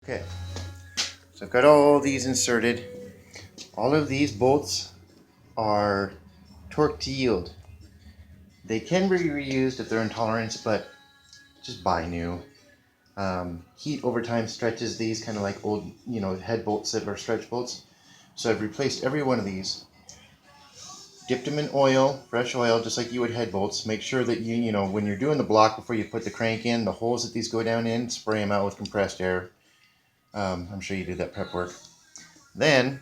Okay, so I've got all these inserted. All of these bolts are torque to yield. They can be reused if they're in tolerance, but just buy new. Heat over time stretches these, kind of like old, head bolts that are stretch bolts. So I've replaced every one of these, dipped them in oil, fresh oil, just like you would head bolts. Make sure that when you're doing the block before you put the crank in, the holes that these go down in, spray them out with compressed air. I'm sure you did that prep work. Then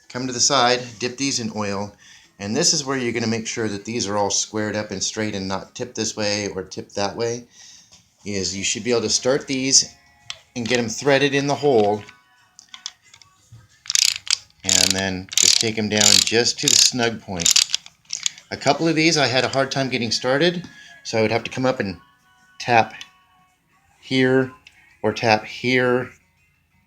come to the side, dip these in oil, and this is where you're going to make sure that these are all squared up and straight and not tipped this way or tipped that way. Is you should be able to start these and get them threaded in the hole, and then just take them down just to the snug point. A couple of these I had a hard time getting started, so I would have to come up and tap here or tap here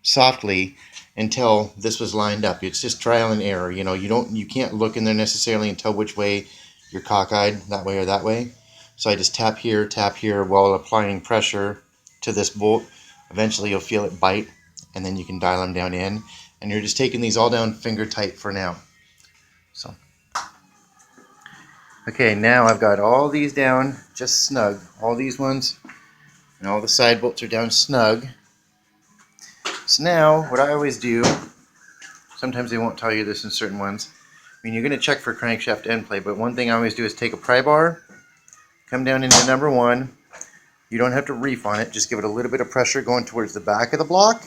softly until this was lined up. It's just trial and error. You can't look in there necessarily and tell which way you're cockeyed, that way or that way. So I just tap here while applying pressure to this bolt. Eventually you'll feel it bite, and then you can dial them down in. And you're just taking these all down finger tight for now. So, okay, now I've got all these down just snug. All these ones and all the side bolts are down snug. So now what I always do, sometimes they won't tell you this in certain ones. You're going to check for crankshaft end play, but one thing I always do is take a pry bar, come down into number 1. You don't have to reef on it, just give it a little bit of pressure going towards the back of the block.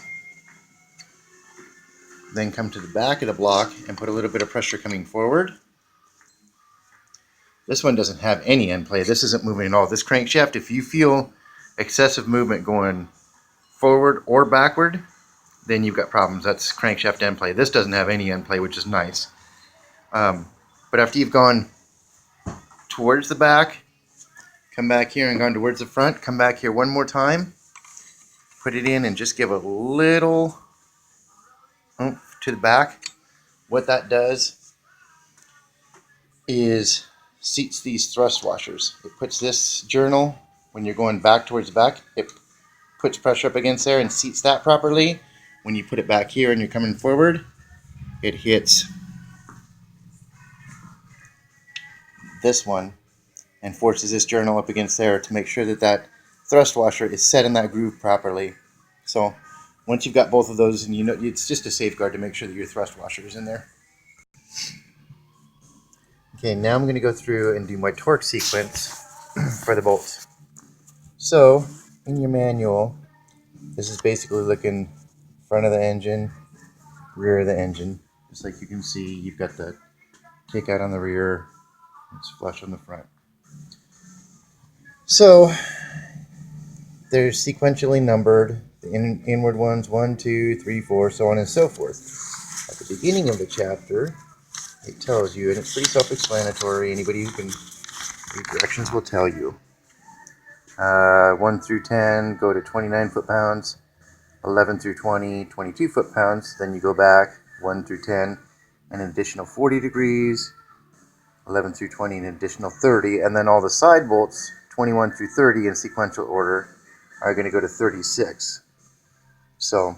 Then come to the back of the block and put a little bit of pressure coming forward. This one doesn't have any end play. This isn't moving at all. This crankshaft, if you feel excessive movement going forward or backward, then you've got problems. That's crankshaft end play. This doesn't have any end play, which is nice. But after you've gone towards the back, come back here and gone towards the front, come back here one more time, put it in and just give a little oomph to the back. What that does is seats these thrust washers. It puts this journal, when you're going back towards the back, it puts pressure up against there and seats that properly. When you put it back here and you're coming forward, it hits this one and forces this journal up against there to make sure that that thrust washer is set in that groove properly. So once you've got both of those, and it's just a safeguard to make sure that your thrust washer is in there. Okay, now I'm going to go through and do my torque sequence for the bolts. So in your manual, this is basically looking front of the engine, rear of the engine. Just like you can see, you've got the kick out on the rear, it's flush on the front. So they're sequentially numbered, the inward ones 1, 2, 3, 4, so on and so forth. At the beginning of the chapter, it tells you, and it's pretty self-explanatory, anybody who can read directions will tell you. 1 through 10 go to 29 foot-pounds, 11 through 20, 22 foot-pounds, then you go back 1 through 10, an additional 40 degrees, 11 through 20, an additional 30, and then all the side bolts, 21 through 30 in sequential order, are going to go to 36. So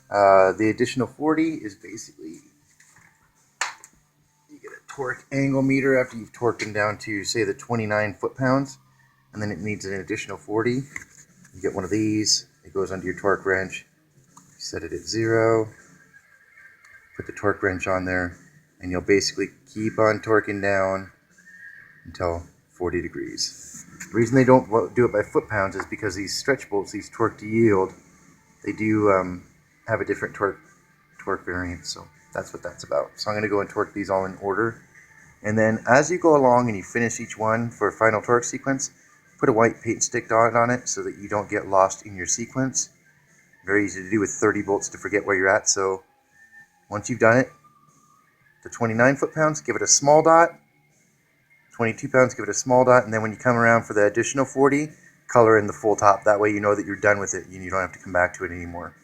the additional 40 is basically, you get a torque angle meter after you've torqued them down to, say, the 29 foot-pounds, and then it needs an additional 40. You get one of these, it goes under your torque wrench, you set it at 0, put the torque wrench on there, and you'll basically keep on torquing down until 40 degrees. The reason they don't do it by foot-pounds is because these stretch bolts, these torque to yield, they do have a different torque variant, so that's what that's about. So I'm going to go and torque these all in order. And then as you go along and you finish each one for a final torque sequence, put a white paint stick dot on it so that you don't get lost in your sequence. Very easy to do with 30 bolts to forget where you're at. So once you've done it, the 29 foot-pounds, give it a small dot. 22 pounds, give it a small dot. And then when you come around for the additional 40, color in the full top. That way you know that you're done with it and you don't have to come back to it anymore.